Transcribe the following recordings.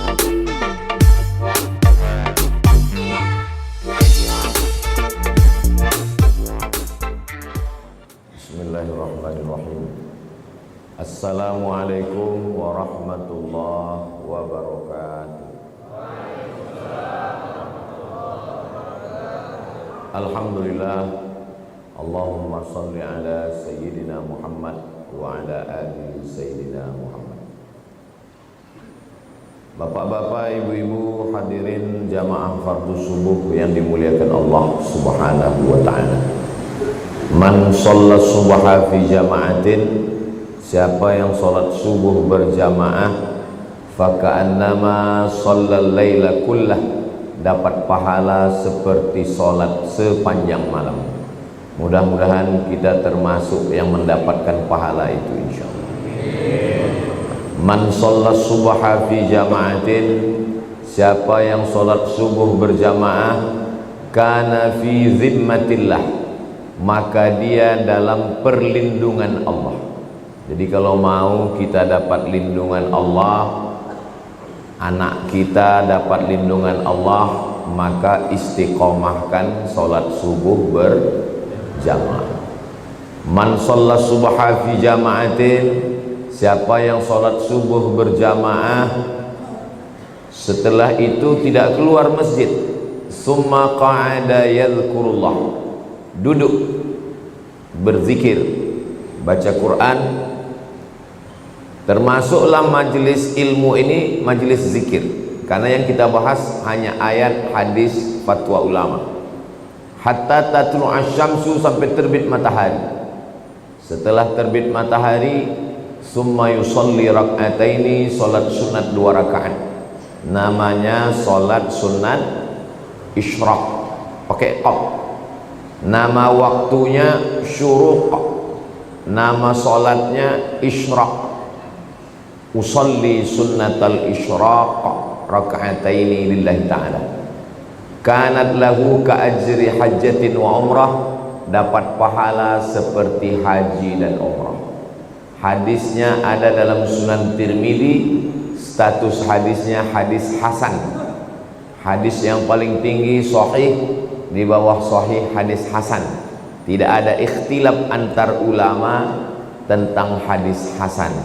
Bismillahirrahmanirrahim. Assalamualaikum warahmatullahi wabarakatuh. Alhamdulillah. Allahumma salli ala Sayyidina Muhammad wa ala ali Sayyidina Muhammad. Bapak-bapak, ibu-ibu, hadirin jamaah fardu subuh yang dimuliakan Allah Subhanahu wa ta'ala. Man sholat subha fi jama'atin, siapa yang sholat subuh berjamaah, faka'annama sholal laila kullah, dapat pahala seperti sholat sepanjang malam. Mudah-mudahan kita termasuk yang mendapatkan pahala itu insyaallah. Man sholat subha fi jama'atin, siapa yang sholat subuh berjamaah, kana fi zimmatillah, maka dia dalam perlindungan Allah. Jadi kalau mau kita dapat lindungan Allah, anak kita dapat lindungan Allah, maka istiqomahkan sholat subuh berjamaah. Man sholat subha fi jama'atin, siapa yang sholat subuh berjamaah, setelah itu tidak keluar masjid, summa qa'ada yadhkurullah, duduk berzikir, baca Quran. Termasuklah majelis ilmu ini majelis zikir, karena yang kita bahas hanya ayat, hadis, fatwa ulama. Hatta tatlu asyamsu, sampai terbit matahari. Setelah terbit matahari, summa yusalli rak'ataini, salat sunat 2 rakaat. Namanya salat sunat isyraq, pakai qaf. Nama waktunya syuruq, nama salatnya isyraq. Usalli sunnatal isyraq raka'ataini lillahi ta'ala, kanat lahu ka ajri hajjatin wa umrah, dapat pahala seperti haji dan umrah. Hadisnya ada dalam Sunan Tirmidzi, status hadisnya hadis hasan. Hadis yang paling tinggi sahih, di bawah sahih hadis hasan. Tidak ada ikhtilaf antar ulama tentang hadis hasan.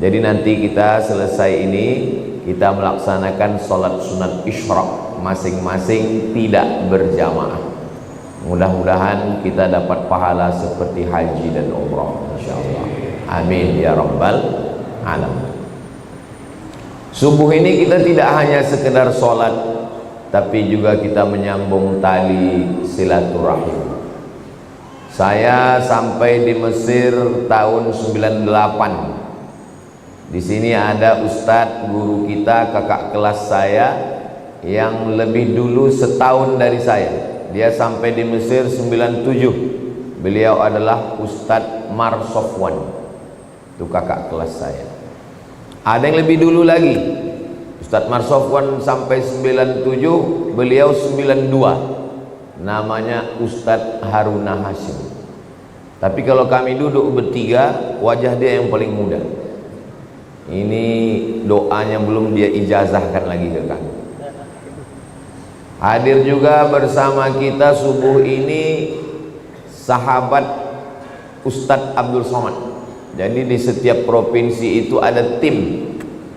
Jadi nanti kita selesai ini, kita melaksanakan sholat sunat isyraq masing-masing, tidak berjamaah. Mudah-mudahan kita dapat pahala seperti haji dan umrah insyaallah. Amin ya rabbal alamin. Subuh ini kita tidak hanya sekedar sholat, tapi juga kita menyambung tali silaturahim. Saya sampai di Mesir tahun 98. Di sini ada ustadz guru kita, kakak kelas saya yang lebih dulu setahun dari saya. Dia sampai di Mesir 97. Beliau adalah Ustadz Mar Sofwan. Itu kakak kelas saya. Ada yang lebih dulu lagi, Ustadz Mar Sofwan sampai 97, beliau 92. Namanya Ustadz Haruna Hashim. Tapi kalau kami duduk bertiga, wajah dia yang paling muda. Ini doanya belum dia ijazahkan lagi ke kami. Hadir juga bersama kita subuh ini sahabat Ustadz Abdul Somad. Jadi di setiap provinsi itu ada tim.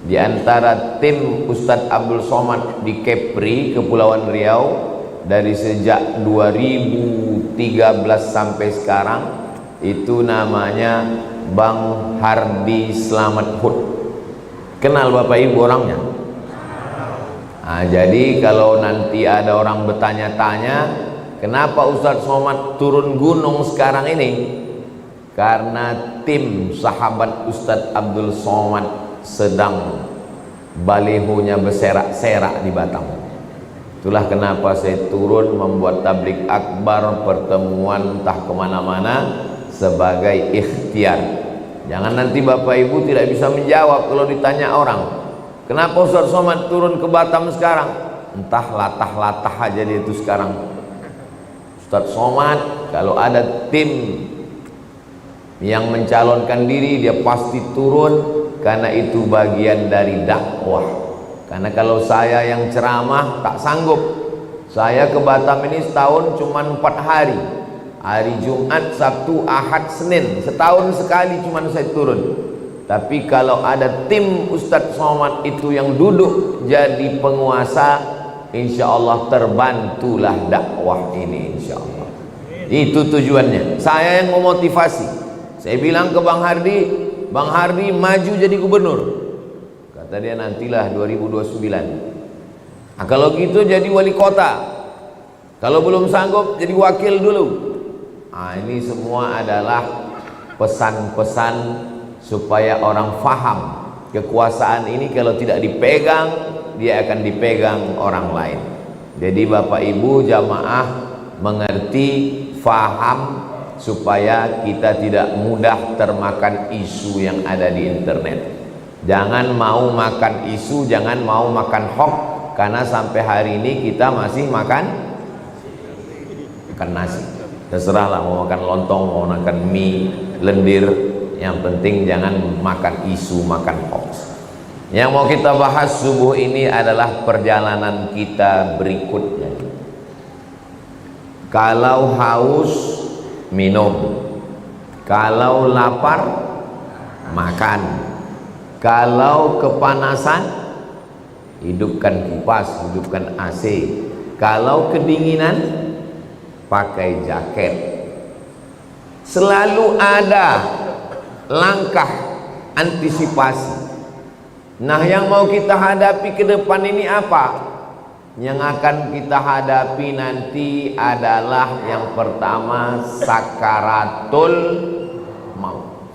Di antara tim Ustadz Abdul Somad di Kepri, Kepulauan Riau, dari sejak 2013 sampai sekarang, itu namanya Bang Hardi Slamet Hud. Kenal Bapak Ibu orangnya? Nah, jadi kalau nanti ada orang bertanya-tanya, kenapa Ustadz Somad turun gunung sekarang ini? Karena tim sahabat Ustadz Abdul Somad sedang balihonya berserak-serak di Batam. Itulah kenapa saya turun membuat tablik akbar, pertemuan entah kemana-mana sebagai ikhtiar. Jangan nanti Bapak Ibu tidak bisa menjawab kalau ditanya orang, kenapa Ustadz Somad turun ke Batam sekarang? Entah latah-latah aja dia itu sekarang. Ustadz Somad kalau ada tim yang mencalonkan diri, dia pasti turun, karena itu bagian dari dakwah. Karena kalau saya yang ceramah tak sanggup. Saya ke Batam ini setahun cuma 4 hari. Hari Jumat, Sabtu, Ahad, Senin. Setahun sekali cuma saya turun. Tapi kalau ada tim Ustadz Somad itu yang duduk jadi penguasa, insya Allah terbantulah dakwah ini, insya Allah. Itu tujuannya. Saya yang memotivasi. Saya bilang ke Bang Hardi, Bang Hardi maju jadi gubernur. Kata dia, nantilah 2029. Nah, kalau gitu jadi wali kota. Kalau belum sanggup jadi wakil dulu. Nah, ini semua adalah pesan-pesan supaya orang faham kekuasaan ini kalau tidak dipegang, dia akan dipegang orang lain. Jadi Bapak Ibu jamaah mengerti, faham, supaya kita tidak mudah termakan isu yang ada di internet. Jangan mau makan isu, jangan mau makan hoax, karena sampai hari ini kita masih makan nasi. Terserahlah mau makan lontong, mau makan mie, lendir, yang penting jangan makan isu, makan hoax. Yang mau kita bahas subuh ini adalah perjalanan kita berikutnya. Kalau haus, minum. Kalau lapar, makan. Kalau kepanasan, hidupkan kipas, hidupkan AC. Kalau kedinginan, pakai jaket. Selalu ada langkah antisipasi. Nah, yang mau kita hadapi ke depan ini apa? Yang akan kita hadapi nanti adalah yang pertama, sakaratul maut.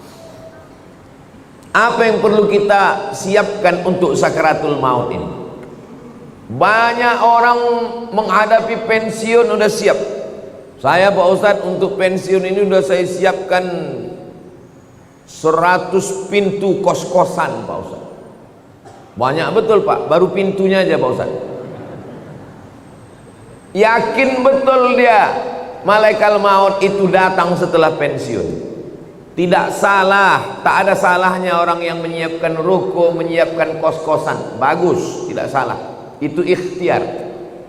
Apa yang perlu kita siapkan untuk sakaratul maut ini? Banyak orang menghadapi pensiun udah siap. Saya Pak Ustadz untuk pensiun ini udah saya siapkan 100 pintu kos-kosan Pak Ustadz. Banyak betul Pak, baru pintunya aja Pak Ustadz. Yakin betul dia malaikat maut itu datang setelah pensiun. Tidak salah, tak ada salahnya orang yang menyiapkan ruko, menyiapkan kos-kosan. Bagus, tidak salah. Itu ikhtiar.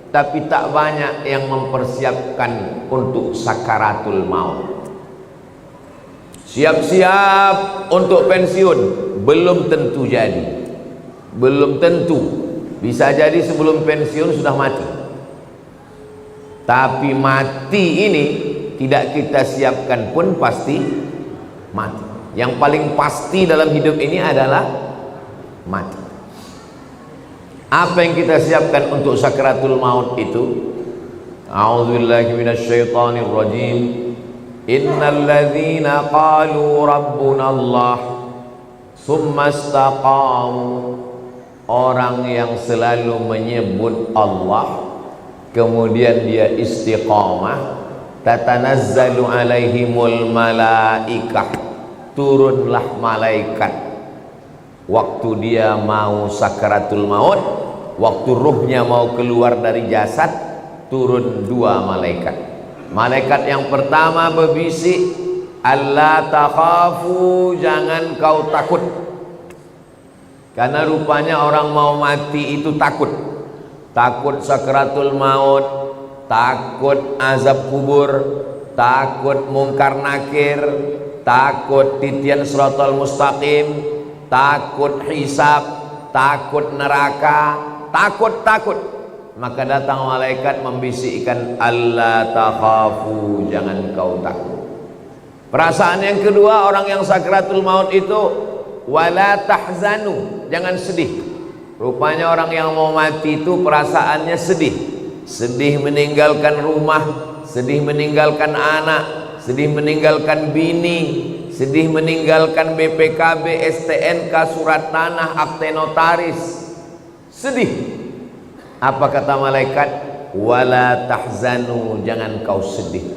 Tapi tak banyak yang mempersiapkan untuk sakaratul maut. Siap-siap untuk pensiun, belum tentu jadi. Belum tentu. Bisa jadi sebelum pensiun sudah mati. Tapi mati ini tidak kita siapkan pun pasti mati. Yang paling pasti dalam hidup ini adalah mati. Apa yang kita siapkan untuk sakaratul maut itu? A'udzubillahi minasyaitonir rajim. Innal ladzina qalu rabbuna Allah tsumma istaqamu. Orang yang selalu menyebut Allah kemudian dia istiqamah, tatanazzalu alaihimul malaikah, turunlah malaikat waktu dia mau sakaratul maut, waktu ruhnya mau keluar dari jasad, turun 2 malaikat. Malaikat yang pertama berbisik, alla takhafu, jangan kau takut. Karena rupanya orang mau mati itu takut. Takut sakaratul maut, takut azab kubur, takut mungkar nakir, takut titian siratal mustaqim, takut hisab, takut neraka, takut. Maka datang malaikat membisikkan, alla takhafu, jangan kau takut. Perasaan yang kedua orang yang sakaratul maut itu, wala tahzanu, jangan sedih. Rupanya orang yang mau mati itu perasaannya sedih. Sedih meninggalkan rumah, sedih meninggalkan anak, sedih meninggalkan bini, sedih meninggalkan BPKB, STNK, surat tanah, akte notaris. Sedih. Apa kata malaikat? Wala tahzanu, jangan kau sedih.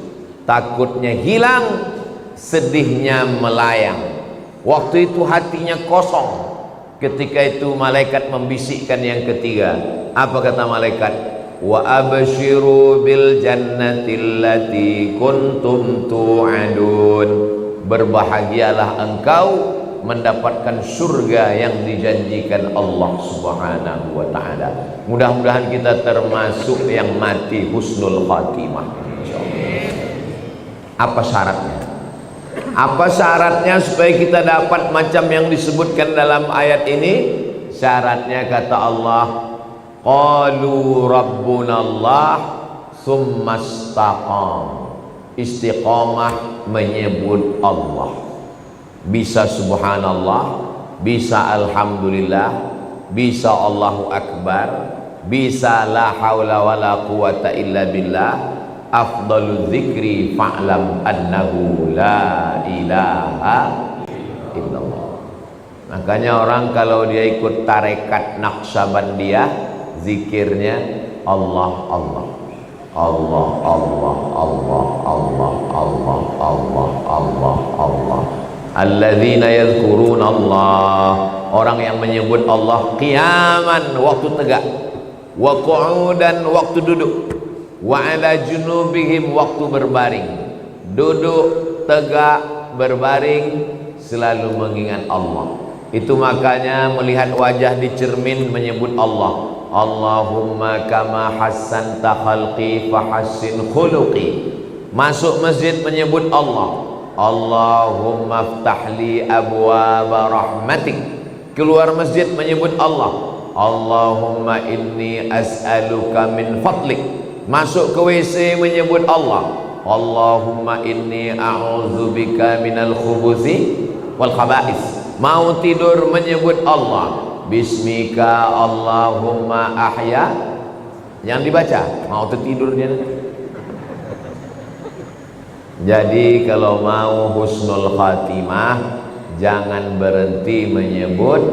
Takutnya hilang, sedihnya melayang. Waktu itu hatinya kosong. Ketika itu malaikat membisikkan yang ketiga. Apa kata malaikat? Wa abshiru bil jannati allati kuntum tu'adun. Berbahagialah engkau mendapatkan surga yang dijanjikan Allah Subhanahu wa taala. Mudah-mudahan kita termasuk yang mati husnul khatimah insyaallah. Apa syaratnya? Apa syaratnya supaya kita dapat macam yang disebutkan dalam ayat ini? Syaratnya kata Allah, qalu rabbunallah tsumma istaqam. Istiqamah menyebut Allah. Bisa subhanallah, bisa alhamdulillah, bisa Allahu akbar, bisa la haula wala quwata illa billah. Afdalu dzikri fa'lam annahu la ilaha illallah. Makanya orang kalau dia ikut tarekat Naqsabandiyah, zikirnya Allah Allah Allah Allah Allah Allah Allah Allah Allah Allah. Alladzina yadhkuruna Allah, orang yang menyebut Allah qiyaman, waktu tegak, wa qu'udan, waktu duduk, wa ala junubihim, waktu berbaring. Duduk, tegak, berbaring, selalu mengingat Allah. Itu makanya melihat wajah di cermin menyebut Allah. Allahumma kama hassanta khalqi fahassin khuluqi. Masuk masjid menyebut Allah. Allahumma ftahli abwaba rahmatik. Keluar masjid menyebut Allah. Allahumma inni as'aluka min fadlik. Masuk ke WC menyebut Allah. Allahumma inni a'udzubika minal khubuthi wal khaba'is. Mau tidur menyebut Allah. Bismika Allahumma ahya. Yang dibaca, mau tertidur dia nanti. Jadi kalau mau husnul khatimah, jangan berhenti menyebut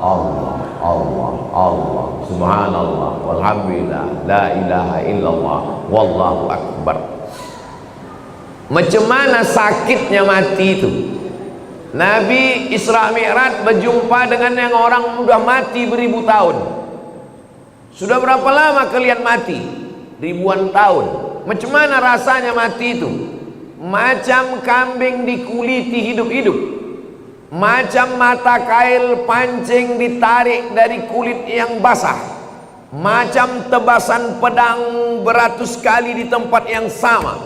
Allah, Allah, Allah, subhanallah, walhamdulillah, la ilaha illallah, wallahu akbar. Macam mana sakitnya mati itu? Nabi Isra Mi'raj berjumpa dengan yang orang sudah mati beribu tahun. Sudah berapa lama kalian mati? Ribuan tahun. Macam mana rasanya mati itu? Macam kambing dikuliti hidup-hidup, macam mata kail pancing ditarik dari kulit yang basah, macam tebasan pedang beratus kali di tempat yang sama.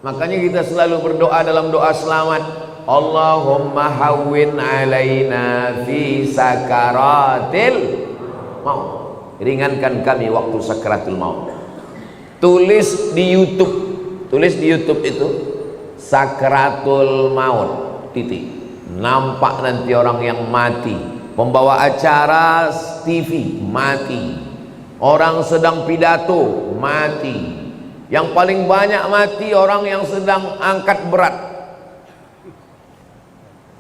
Makanya kita selalu berdoa dalam doa selamat, Allahumma hawwin alaina fi sakaratil maut. Ringankan kami waktu sakaratul maut. Tulis di YouTube itu sakratul maut titik. Nampak nanti orang yang mati, pembawa acara TV mati, orang sedang pidato mati, yang paling banyak mati orang yang sedang angkat berat,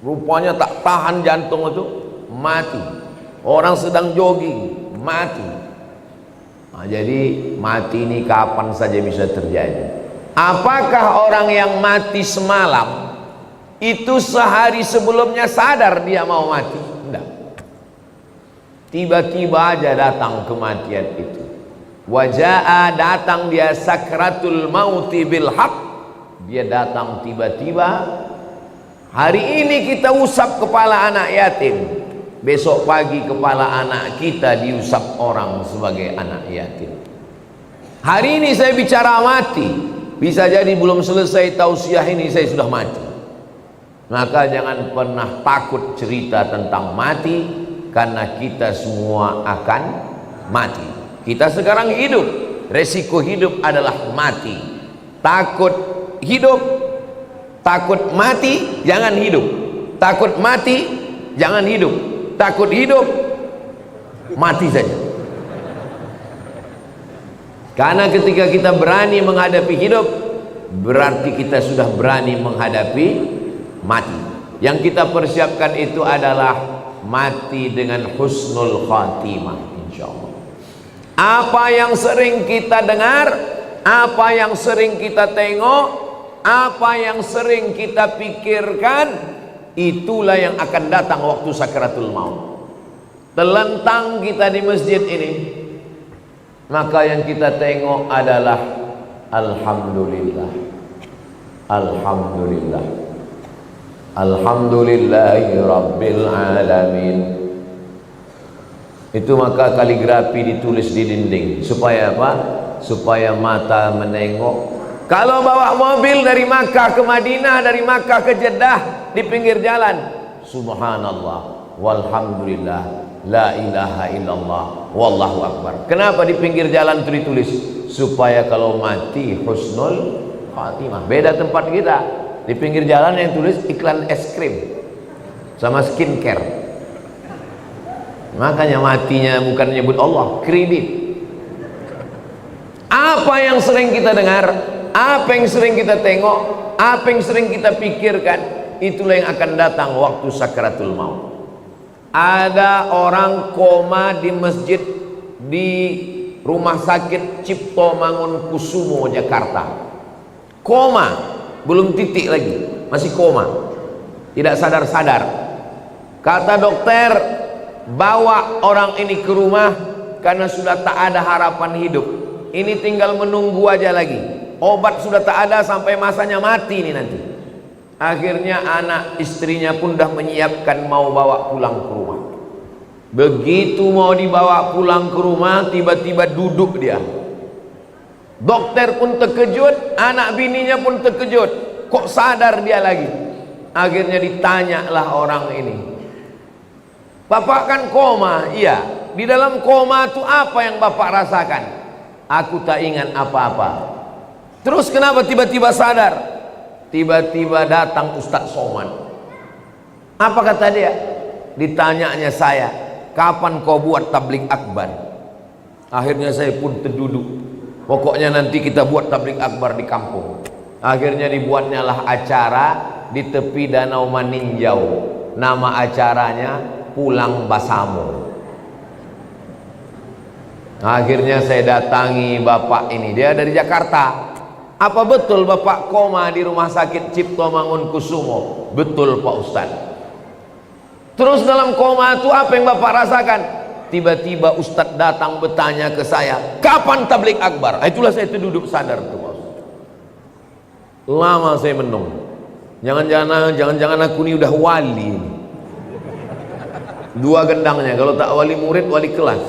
rupanya tak tahan jantung itu mati, orang sedang jogging mati. Nah, jadi mati ini kapan saja bisa terjadi. Apakah orang yang mati semalam itu sehari sebelumnya sadar dia mau mati? Tidak. Tiba-tiba aja datang kematian itu. Wajaa, datang dia sakratul mauti bil haq. Dia datang tiba-tiba. Hari ini kita usap kepala anak yatim, besok pagi kepala anak kita diusap orang sebagai anak yatim. Hari ini saya bicara mati, bisa jadi belum selesai tausiah ini saya sudah mati. Maka jangan pernah takut cerita tentang mati, karena kita semua akan mati. Kita sekarang hidup, resiko hidup adalah mati. Takut hidup, takut mati, jangan hidup. Takut mati, jangan hidup. Takut hidup, mati saja. Karena ketika kita berani menghadapi hidup, berarti kita sudah berani menghadapi mati. Yang kita persiapkan itu adalah mati dengan husnul khatimah insyaallah. Apa yang sering kita dengar, apa yang sering kita tengok, apa yang sering kita pikirkan, itulah yang akan datang waktu sakaratul maut. Telentang kita di masjid ini, maka yang kita tengok adalah alhamdulillah, alhamdulillah, Alhamdulillahi Rabbil Alamin. Itu maka kaligrafi ditulis di dinding. Supaya apa? Supaya mata menengok. Kalau bawa mobil dari Makkah ke Madinah, dari Makkah ke Jeddah, di pinggir jalan, subhanallah walhamdulillah la ilaha illallah wallahu akbar. Kenapa di pinggir jalan itu ditulis? Supaya kalau mati husnul khatimah. Beda tempat kita, di pinggir jalan yang tulis iklan es krim sama skincare. Makanya matinya bukan menyebut Allah, kredit. Apa yang sering kita dengar, apa yang sering kita tengok, apa yang sering kita pikirkan, itulah yang akan datang waktu sakaratul maut. Ada orang koma di masjid di Rumah Sakit Cipto Mangunkusumo Jakarta. Koma, belum titik lagi, masih koma, tidak sadar-sadar. Kata dokter, bawa orang ini ke rumah karena sudah tak ada harapan hidup. Ini tinggal menunggu aja lagi. Obat sudah tak ada sampai masanya mati ini nanti. Akhirnya anak istrinya pun dah menyiapkan mau bawa pulang ke rumah. Begitu mau dibawa pulang ke rumah, tiba-tiba duduk dia. Dokter pun terkejut, anak bininya pun terkejut. Kok sadar dia lagi? Akhirnya ditanyalah orang ini. Bapak kan koma. Iya. Di dalam koma itu apa yang bapak rasakan? Aku tak ingat apa-apa. Terus kenapa tiba-tiba sadar? Tiba-tiba datang Ustadz Somad. Apa kata dia? Ditanyanya saya, kapan kau buat tabligh akbar? Akhirnya saya pun terduduk. Pokoknya nanti kita buat tabligh akbar di kampung. Akhirnya dibuatnya lah acara di tepi Danau Maninjau. Nama acaranya Pulang Basamo. Akhirnya saya datangi bapak ini, dia dari Jakarta. Apa betul bapak koma di Rumah Sakit Cipto Mangunkusumo? Betul Pak Ustadz. Terus dalam koma itu apa yang bapak rasakan? Tiba-tiba Ustadz datang bertanya ke saya, kapan tabligh akbar? Itulah saya duduk sadar tuh Pak Ustadz. Lama saya menung. Jangan-jangan aku ini udah wali. Dua gendangnya, kalau tak wali murid, wali kelas.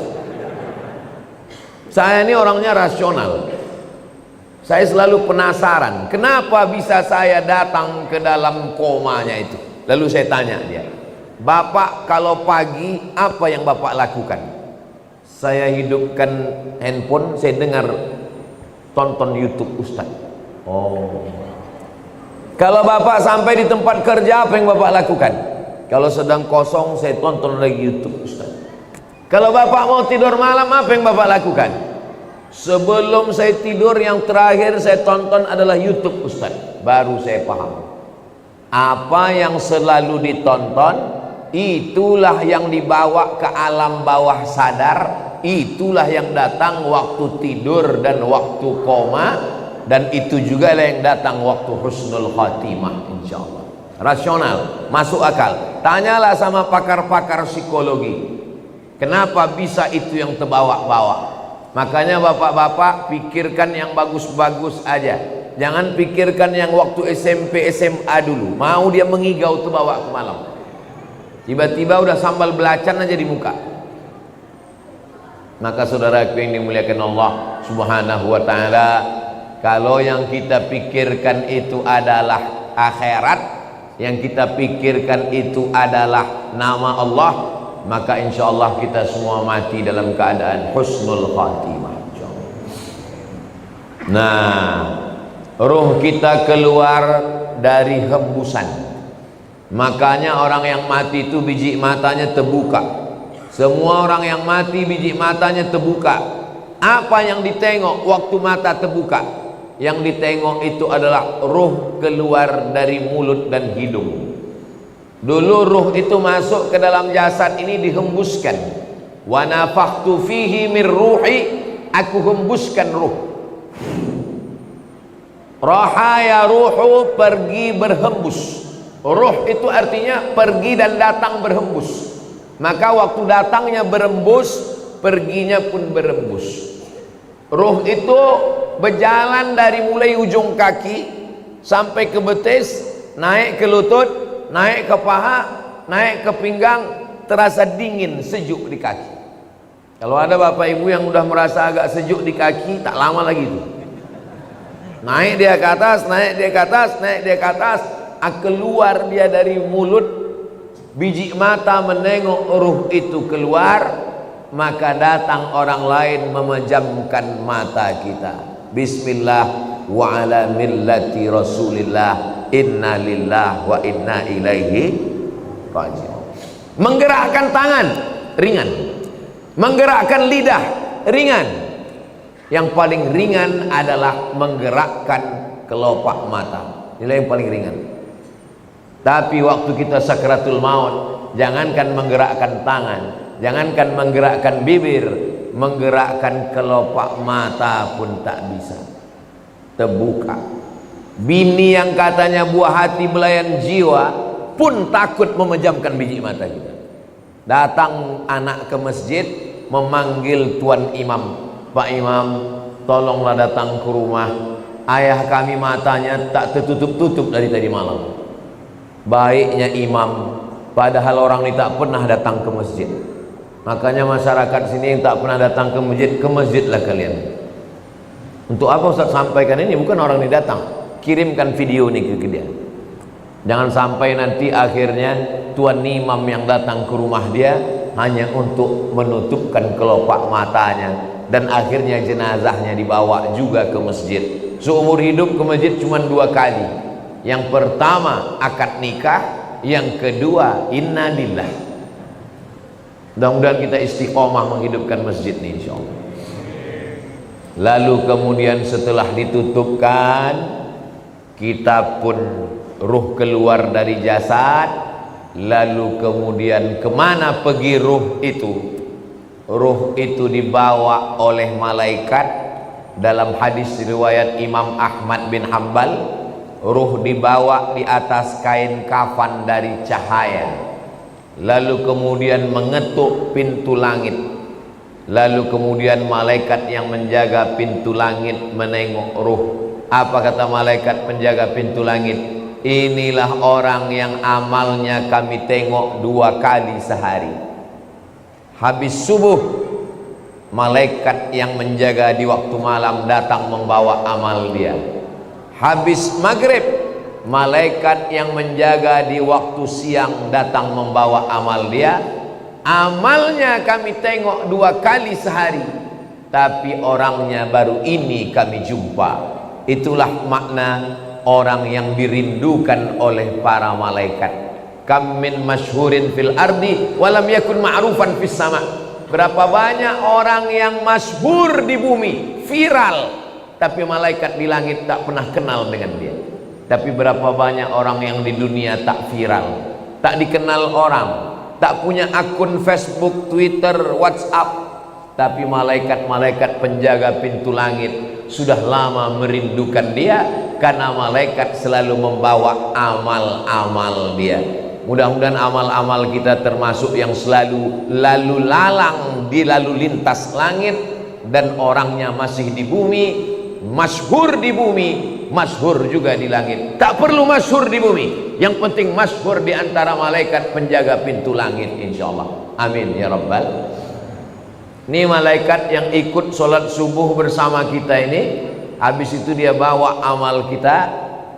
Saya ini orangnya rasional. Saya selalu penasaran, kenapa bisa saya datang ke dalam komanya itu. Lalu saya tanya dia, Bapak kalau pagi apa yang Bapak lakukan? Saya hidupkan handphone, saya dengar tonton YouTube Ustaz. Oh. Kalau Bapak sampai di tempat kerja apa yang Bapak lakukan? Kalau sedang kosong saya tonton lagi YouTube Ustaz. Kalau Bapak mau tidur malam apa yang Bapak lakukan? Sebelum saya tidur yang terakhir saya tonton adalah YouTube Ustaz. Baru saya paham. Apa yang selalu ditonton, itulah yang dibawa ke alam bawah sadar. Itulah yang datang waktu tidur dan waktu koma. Dan itu juga lah yang datang waktu husnul khatimah insyaallah. Rasional, masuk akal. Tanyalah sama pakar-pakar psikologi. Kenapa bisa itu yang terbawa-bawa? Makanya bapak-bapak pikirkan yang bagus-bagus aja. Jangan pikirkan yang waktu SMP, SMA dulu. Mau dia mengigau terbawa ke malam. Tiba-tiba udah sambal belacan aja di muka. Maka saudaraku yang dimuliakan Allah Subhanahu wa ta'ala, kalau yang kita pikirkan itu adalah akhirat, yang kita pikirkan itu adalah nama Allah, maka insya Allah kita semua mati dalam keadaan husnul khatimah. Nah, ruh kita keluar dari hembusan. Makanya orang yang mati itu biji matanya terbuka. Semua orang yang mati biji matanya terbuka. Apa yang ditengok waktu mata terbuka? Yang ditengok itu adalah ruh keluar dari mulut dan hidung. Dulu ruh itu masuk ke dalam jasad ini dihembuskan. Wa nafakhtu fihi min ruhi, aku hembuskan ruh. Rahaya ruhu, pergi berhembus. Ruh itu artinya pergi dan datang berhembus. Maka waktu datangnya berembus, perginya pun berembus. Ruh itu berjalan dari mulai ujung kaki sampai ke betis, naik ke lutut, naik ke paha, naik ke pinggang, terasa dingin, sejuk di kaki. Kalau ada bapak ibu yang udah merasa agak sejuk di kaki, tak lama lagi itu. Naik dia ke atas, naik dia ke atas, naik dia ke atas, keluar dia dari mulut, biji mata menengok ruh itu keluar, maka datang orang lain memejamkan mata kita. Bismillah wa ala millati Rasulillah, inna lillah wa inna ilaihi raji'un. Menggerakkan tangan ringan, menggerakkan lidah ringan. Yang paling ringan adalah menggerakkan kelopak mata. Inilah yang paling ringan. Tapi waktu kita sakratul maut, jangankan menggerakkan tangan, jangankan menggerakkan bibir, menggerakkan kelopak mata pun tak bisa. Terbuka. Bini yang katanya buah hati belayan jiwa pun takut memejamkan biji mata kita. Datang anak ke masjid memanggil tuan imam, Pak Imam, tolonglah datang ke rumah. Ayah kami matanya tak tertutup-tutup dari tadi malam. Baiknya imam, padahal orang ini tak pernah datang ke masjid. Makanya masyarakat sini yang tak pernah datang ke masjidlah kalian. Untuk apa Ustaz sampaikan ini? Bukan orang ini datang, kirimkan video ini ke dia. Jangan sampai nanti akhirnya tuan imam yang datang ke rumah dia hanya untuk menutupkan kelopak matanya, dan akhirnya jenazahnya dibawa juga ke masjid. Seumur hidup ke masjid cuma 2 kali. Yang pertama akad nikah, yang kedua inna lillah. Mudah-mudahan kita istiqomah menghidupkan masjid ini insyaallah. Lalu kemudian setelah ditutupkan, kita pun ruh keluar dari jasad. Lalu kemudian kemana pergi ruh itu? Ruh itu dibawa oleh malaikat. Dalam hadis riwayat Imam Ahmad bin Hanbal, ruh dibawa di atas kain kafan dari cahaya, lalu kemudian mengetuk pintu langit. Lalu kemudian malaikat yang menjaga pintu langit menengok ruh. Apa kata malaikat penjaga pintu langit? Inilah orang yang amalnya kami tengok 2 kali sehari. Habis subuh, malaikat yang menjaga di waktu malam datang membawa amal dia. Habis maghrib, malaikat yang menjaga di waktu siang datang membawa amal dia. Amalnya kami tengok 2 kali sehari, tapi orangnya baru ini kami jumpa. Itulah makna orang yang dirindukan oleh para malaikat. Kam min masyhurin fil ardi walam yakun ma'rufan fis sama. Berapa banyak orang yang masyhur di bumi, viral, tapi malaikat di langit tak pernah kenal dengan dia. Tapi berapa banyak orang yang di dunia tak viral, tak dikenal orang, tak punya akun Facebook, Twitter, WhatsApp, tapi malaikat-malaikat penjaga pintu langit sudah lama merindukan dia, karena malaikat selalu membawa amal-amal dia. Mudah-mudahan amal-amal kita termasuk yang selalu lalu lalang di lalu lintas langit, dan orangnya masih di bumi, masyhur di bumi, masyhur juga di langit. Tak perlu masyhur di bumi, yang penting masyhur di antara malaikat penjaga pintu langit insyaallah. Amin ya rabbal. Ini malaikat yang ikut sholat subuh bersama kita ini, habis itu dia bawa amal kita,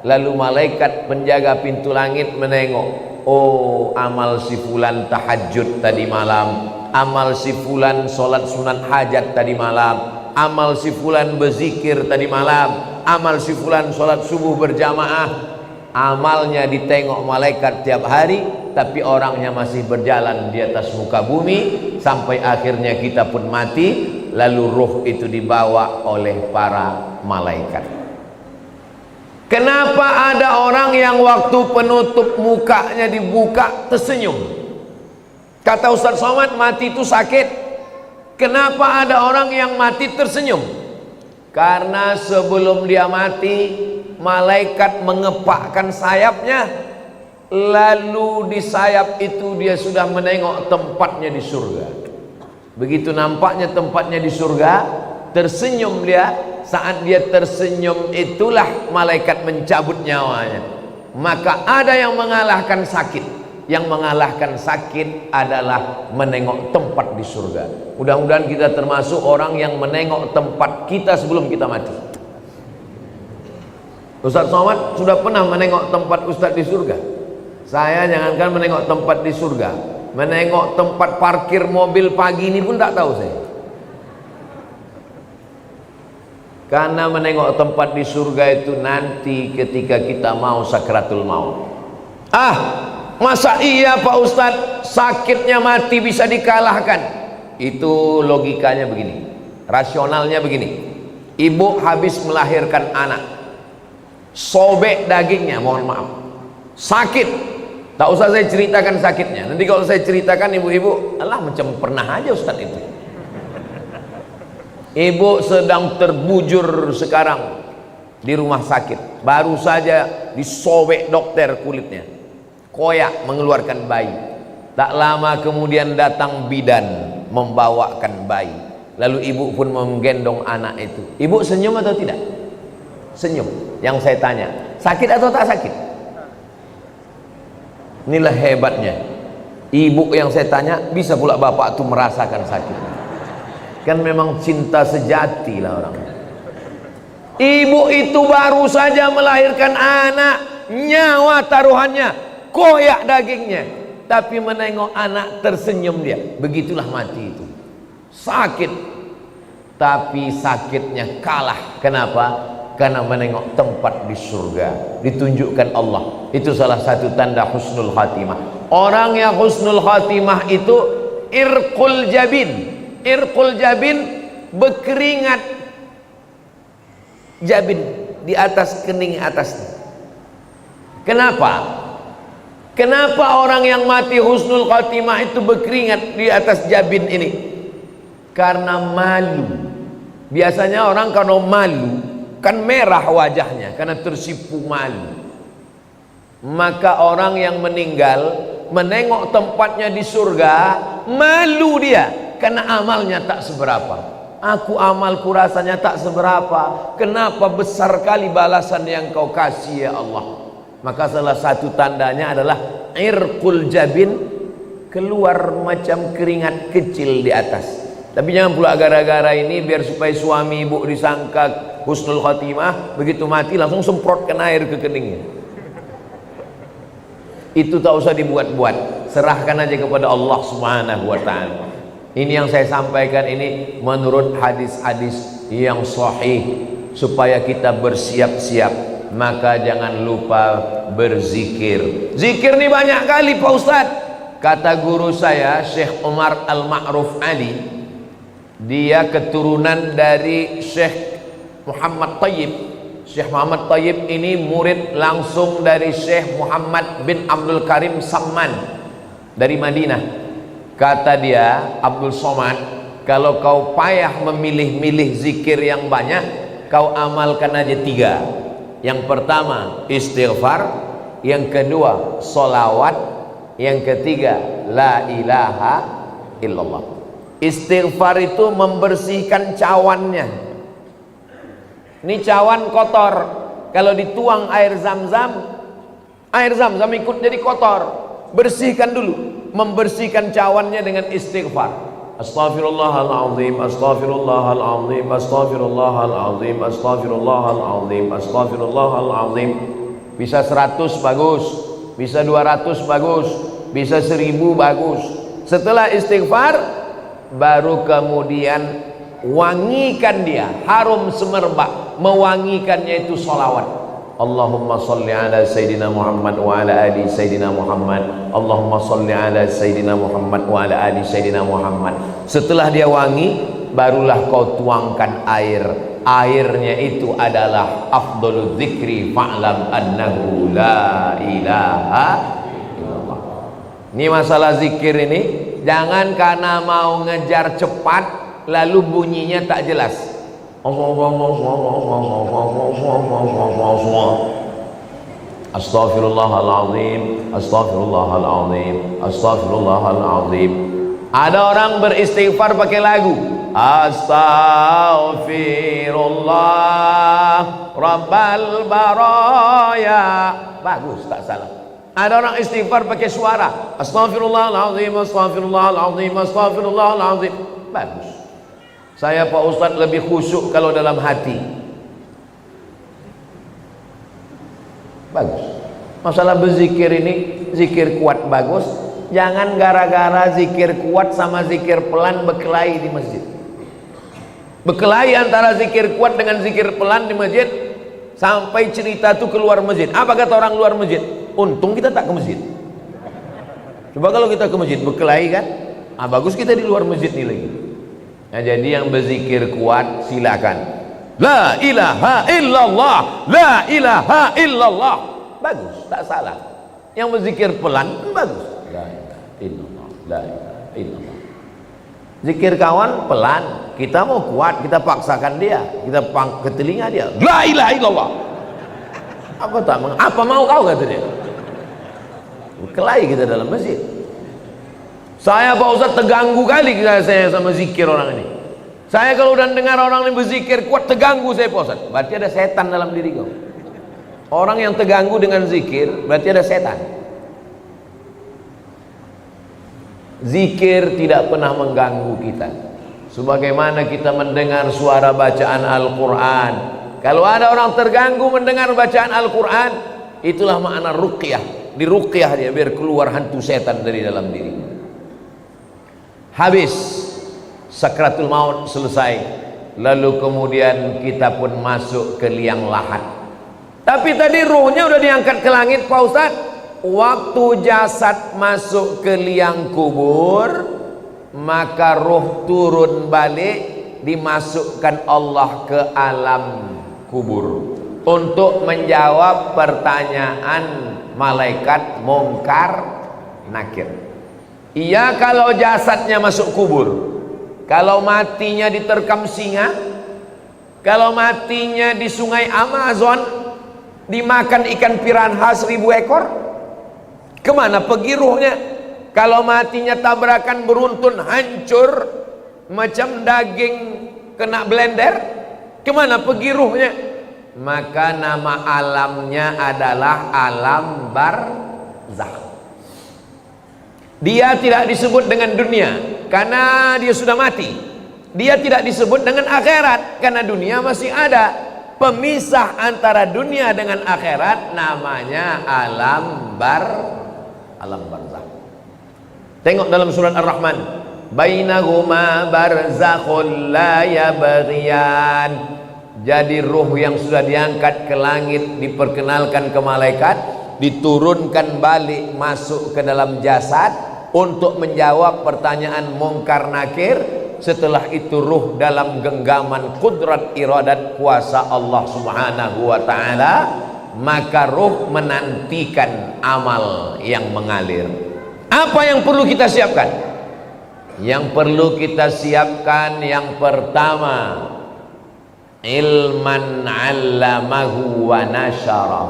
lalu malaikat penjaga pintu langit menengok. Oh, amal si fulan tahajud tadi malam, amal si fulan sholat sunat hajat tadi malam, amal si fulan berzikir tadi malam, amal si fulan sholat subuh berjamaah. Amalnya ditengok malaikat tiap hari, tapi orangnya masih berjalan di atas muka bumi, sampai akhirnya kita pun mati, lalu ruh itu dibawa oleh para malaikat. Kenapa ada orang yang waktu penutup mukanya dibuka tersenyum? Kata Ustaz Somad, mati itu sakit. Kenapa ada orang yang mati tersenyum? Karena sebelum dia mati, malaikat mengepakkan sayapnya, lalu di sayap itu dia sudah menengok tempatnya di surga. Begitu nampaknya tempatnya di surga, tersenyum dia. Saat dia tersenyum itulah malaikat mencabut nyawanya. maka ada yang mengalahkan sakit. Yang mengalahkan sakit adalah menengok tempat di surga. Mudah-mudahan kita termasuk orang yang menengok tempat kita sebelum kita mati. Ustaz Somad sudah pernah menengok tempat Ustaz di surga. Saya jangankan menengok tempat di surga, menengok tempat parkir mobil pagi ini pun tak tahu saya. Karena menengok tempat di surga itu nanti ketika kita mau sakratul maut. Masa iya Pak Ustadz, sakitnya mati bisa dikalahkan? Itu logikanya begini, rasionalnya begini. Ibu habis melahirkan anak, sobek dagingnya, mohon maaf, sakit. Tak usah saya ceritakan sakitnya. Nanti kalau saya ceritakan ibu-ibu, alah macam pernah aja Ustadz itu. Ibu sedang terbujur sekarang di rumah sakit, baru saja disobek dokter kulitnya, koyak mengeluarkan bayi. Tak lama kemudian datang bidan membawakan bayi, lalu ibu pun menggendong anak itu. Ibu senyum atau tidak? Senyum. Yang saya tanya, sakit atau tak sakit? Inilah hebatnya ibu yang saya tanya, bisa pula bapak itu merasakan sakit. Kan memang cinta sejati lah orang. Ibu itu baru saja melahirkan anak, nyawa taruhannya, koyak dagingnya, tapi menengok anak tersenyum dia. Begitulah mati itu, sakit, tapi sakitnya kalah. Kenapa? Karena menengok tempat di surga, ditunjukkan Allah. Itu salah satu tanda husnul khatimah. Orang yang husnul khatimah itu irqul jabin. Irqul jabin, berkeringat jabin di atas kening atasnya. Kenapa? Kenapa orang yang mati husnul khatimah itu berkeringat di atas jabin ini? Karena malu. Biasanya orang kalau malu kan merah wajahnya karena tersipu malu. Maka orang yang meninggal menengok tempatnya di surga, malu dia karena amalnya tak seberapa. Aku amalku rasanya tak seberapa, kenapa besar kali balasan yang kau kasih ya Allah. Maka salah satu tandanya adalah irqul jabin, keluar macam keringat kecil di atas. Tapi jangan pula gara-gara ini biar supaya suami ibu disangka husnul khatimah, begitu mati langsung semprotkan air ke keningnya. Itu tak usah dibuat-buat, serahkan aja kepada Allah Subhanahu wa ta'ala. Ini yang saya sampaikan ini menurut hadis-hadis yang sahih, supaya kita bersiap-siap. Maka jangan lupa berzikir. Zikir ini banyak kali Pak Ustadz. Kata guru saya Syekh Umar Al-Ma'ruf Ali, dia keturunan dari Syekh Muhammad Tayyib. Syekh Muhammad Tayyib ini murid langsung dari Syekh Muhammad bin Abdul Karim Samman dari Madinah. Kata dia, Abdul Somad, kalau kau payah memilih-milih zikir yang banyak, kau amalkan aja 3. Yang pertama istighfar, yang kedua solawat, yang ketiga la ilaha illallah. Istighfar itu membersihkan cawannya. Ini cawan kotor, kalau dituang air zam-zam ikut jadi kotor. Bersihkan dulu, membersihkan cawannya dengan istighfar. Astaghfirullahaladzim, astaghfirullahaladzim, astaghfirullahaladzim, astaghfirullahaladzim, astaghfirullahaladzim. Bisa 100 bagus, bisa 200 bagus, bisa 1000 bagus. Setelah istighfar, baru kemudian wangikan dia, harum semerbak. Mewangikannya itu sholawat. Allahumma salli ala Sayyidina Muhammad wa ala ali Sayyidina Muhammad. Allahumma salli ala Sayyidina Muhammad wa ala ali Sayyidina Muhammad. Setelah dia wangi, barulah kau tuangkan air. Airnya itu adalah afdalul dzikri fa'lam annahu la ilaha illallah. Ini masalah zikir ini, jangan karena mau ngejar cepat lalu bunyinya tak jelas. Astaghfirullahaladzim, astaghfirullahaladzim, astaghfirullahaladzim. Ada orang beristighfar pakai lagu. Astaghfirullah Rabbal baraya. Bagus, tak salah. Ada orang istighfar pakai suara, Astaghfirullahaladzim, Astaghfirullahaladzim, Astaghfirullahaladzim. Bagus. Saya Pak Ustadz lebih khusyuk kalau dalam hati. Bagus. Masalah berzikir ini, zikir kuat bagus. Jangan gara-gara zikir kuat sama zikir pelan berkelahi di masjid. Berkelahi antara zikir kuat dengan zikir pelan di masjid, sampai cerita itu keluar masjid. Apa kata orang luar masjid? Untung kita tak ke masjid. Coba kalau kita ke masjid berkelahi kan? Bagus kita di luar masjid nih lagi. Nah, jadi yang berzikir kuat silakan. La ilaha illallah, la ilaha illallah. Bagus, tak salah. Yang berzikir pelan bagus. La ilaha illallah, la ilaha illallah. Zikir kawan pelan, kita mau kuat, kita paksakan dia, kita ke telinga dia. La ilaha illallah. Apa mau kau kata dia? Berkelahi kita dalam masjid. Saya Pak Ustaz terganggu kali saya sama zikir orang ini. Saya kalau udah dengar orang yang berzikir kuat terganggu saya Pak Ustaz. Berarti ada setan dalam diri kau. Orang yang terganggu dengan zikir berarti ada setan. Zikir tidak pernah mengganggu kita. Sebagaimana kita mendengar suara bacaan Al-Quran. Kalau ada orang terganggu mendengar bacaan Al-Quran, itulah makna ruqyah. Di ruqyah dia biar keluar hantu setan dari dalam diri. Habis sakratul maut selesai, lalu kemudian kita pun masuk ke liang lahat. Tapi tadi ruhnya udah diangkat ke langit Pak Ustaz. Waktu jasad masuk ke liang kubur, maka ruh turun balik, dimasukkan Allah ke alam kubur untuk menjawab pertanyaan malaikat Munkar Nakir. Iya, kalau jasadnya masuk kubur, kalau matinya diterkam singa, kalau matinya di sungai Amazon dimakan ikan piranha 1000 ekor, kemana pergi ruhnya? Kalau matinya tabrakan beruntun hancur macam daging kena blender, kemana pergi ruhnya? Maka nama alamnya adalah alam barzakh. Dia tidak disebut dengan dunia karena dia sudah mati. Dia tidak disebut dengan akhirat karena dunia masih ada. Pemisah antara dunia dengan akhirat namanya alam barzakh. Tengok dalam surat Ar-Rahman, bainahuma barzakhul la yabghiyan. Jadi ruh yang sudah diangkat ke langit diperkenalkan ke malaikat, diturunkan balik masuk ke dalam jasad untuk menjawab pertanyaan Munkar Nakir. Setelah itu ruh dalam genggaman kudrat iradat kuasa Allah Subhanahu wa ta'ala, maka ruh menantikan amal yang mengalir. Apa yang perlu kita siapkan? Yang perlu kita siapkan yang pertama, ilman 'allamahu wa nasyara.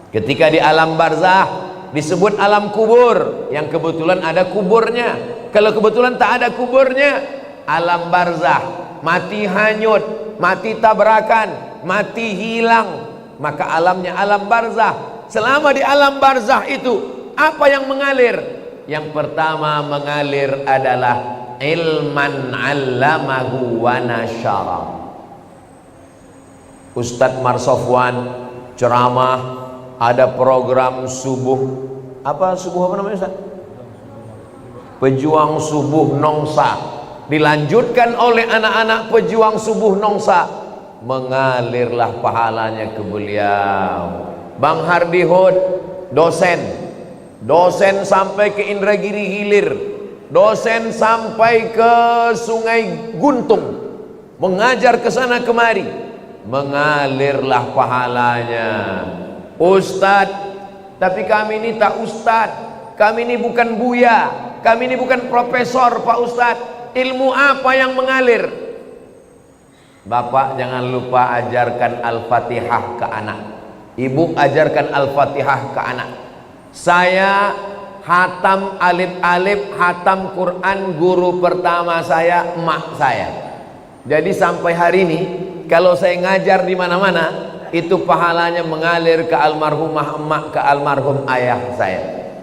Ketika di alam barzakh disebut alam kubur, yang kebetulan ada kuburnya. Kalau kebetulan tak ada kuburnya, alam barzakh, mati hanyut, mati tabrakan, mati hilang, maka alamnya alam barzakh. Selama di alam barzakh itu apa yang mengalir? Yang pertama mengalir adalah ilman 'allamahu wa nasyara. Ustadz Marsofwan ceramah, ada program subuh. Apa subuh apa namanya Ustadz? Pejuang subuh Nongsa. Dilanjutkan oleh anak-anak pejuang subuh Nongsa. Mengalirlah pahalanya ke beliau. Bang Hardi Hud, dosen sampai ke Indragiri Hilir, dosen sampai ke Sungai Guntung, mengajar ke sana kemari, mengalirlah pahalanya. Ustadz, tapi kami ini tak ustadz, kami ini bukan buya, kami ini bukan profesor Pak Ustadz, ilmu apa yang mengalir? Bapak jangan lupa ajarkan Al-Fatihah ke anak, ibu ajarkan Al-Fatihah ke anak. Saya hatam alif-alif, hatam Quran guru pertama saya, emak saya. Jadi sampai hari ini kalau saya ngajar di mana-mana, itu pahalanya mengalir ke almarhumah emak, ke almarhum ayah saya.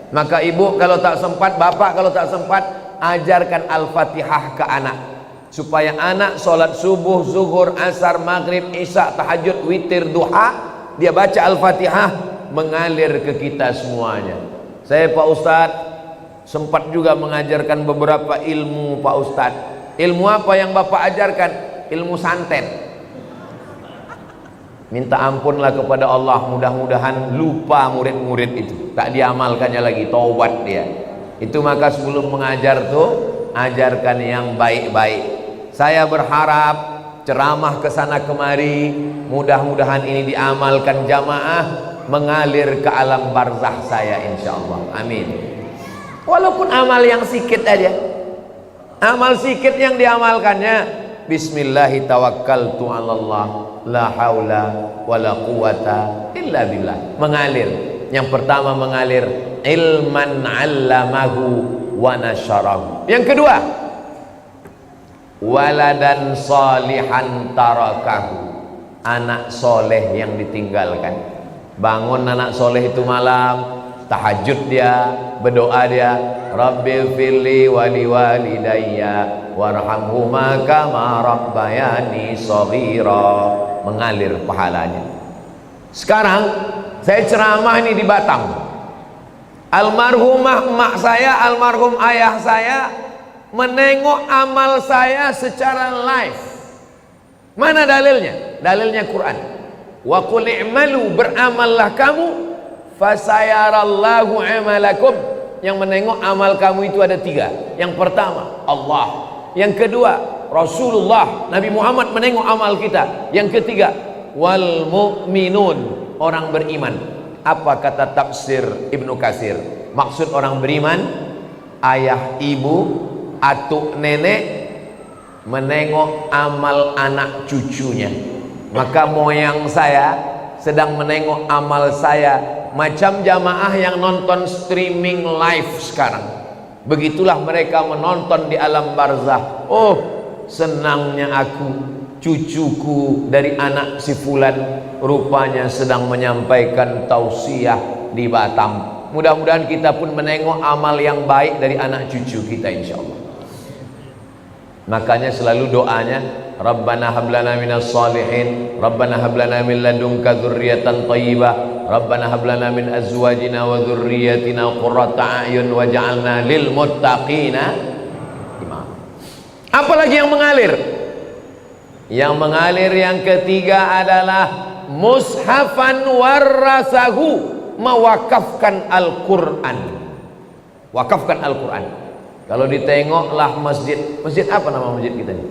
Maka ibu kalau tak sempat, bapak kalau tak sempat, ajarkan Al-Fatihah ke anak, supaya anak sholat subuh, zuhur, asar, maghrib, isya, tahajud, witir, duha, dia baca Al-Fatihah, mengalir ke kita semuanya. Saya Pak Ustadz sempat juga mengajarkan beberapa ilmu Pak Ustadz. Ilmu apa yang bapak ajarkan? Ilmu santet. Minta ampunlah kepada Allah, mudah-mudahan lupa murid-murid itu, tak diamalkannya lagi, taubat dia. Itu maka sebelum mengajar tuh, ajarkan yang baik-baik. Saya berharap ceramah ke sana kemari, mudah-mudahan ini diamalkan jamaah, mengalir ke alam barzah saya insyaallah. Amin. Walaupun amal yang sikit aja, amal sikit yang diamalkannya, bismillahi tawakkaltu 'alallah la haula wala quwata illa billah. Mengalir. Yang pertama mengalir ilman 'allamahu wa nasyarahu. Yang kedua, waladan salihan tarakahu, anak soleh yang ditinggalkan. Bangun anak soleh itu malam, tahajud dia, berdoa dia, Rabbil firli wali walidayya warhamhuma kama rabbayani shaghira, mengalir pahalanya. Sekarang saya ceramah ini di Batam. Almarhumah emak saya, almarhum ayah saya menengok amal saya secara live. Mana dalilnya? Dalilnya Quran. Wa qul i'malu, beramallah kamu, fasayarallahu amalakum. Yang menengok amal kamu itu ada tiga. Yang pertama Allah, yang kedua Rasulullah Nabi Muhammad menengok amal kita, yang ketiga wal mu'minun, orang beriman. Apa kata tafsir Ibnu Katsir? Maksud orang beriman, ayah, ibu, atuk, nenek menengok amal anak cucunya. Maka moyang saya sedang menengok amal saya, macam jamaah yang nonton streaming live sekarang. Begitulah mereka menonton di alam barzah. Oh, senangnya aku, cucuku dari anak si fulan rupanya sedang menyampaikan tausiah di Batam. Mudah-mudahan kita pun menengok amal yang baik dari anak cucu kita insyaallah. Makanya selalu doanya, Rabbana hablana minas salihin, Rabbana hablana min ladunka dzurriyyatan thayyibah, Rabbana hablana min azwajina wa dzurriyyatina qurrata a'yun waj'alna lil muttaqina imama. Apalagi yang mengalir? Yang mengalir yang ketiga adalah mushafan warasahu, mewakafkan Al-Quran. Wakafkan Al-Quran. Kalau ditengoklah masjid, masjid apa nama masjid kita ini?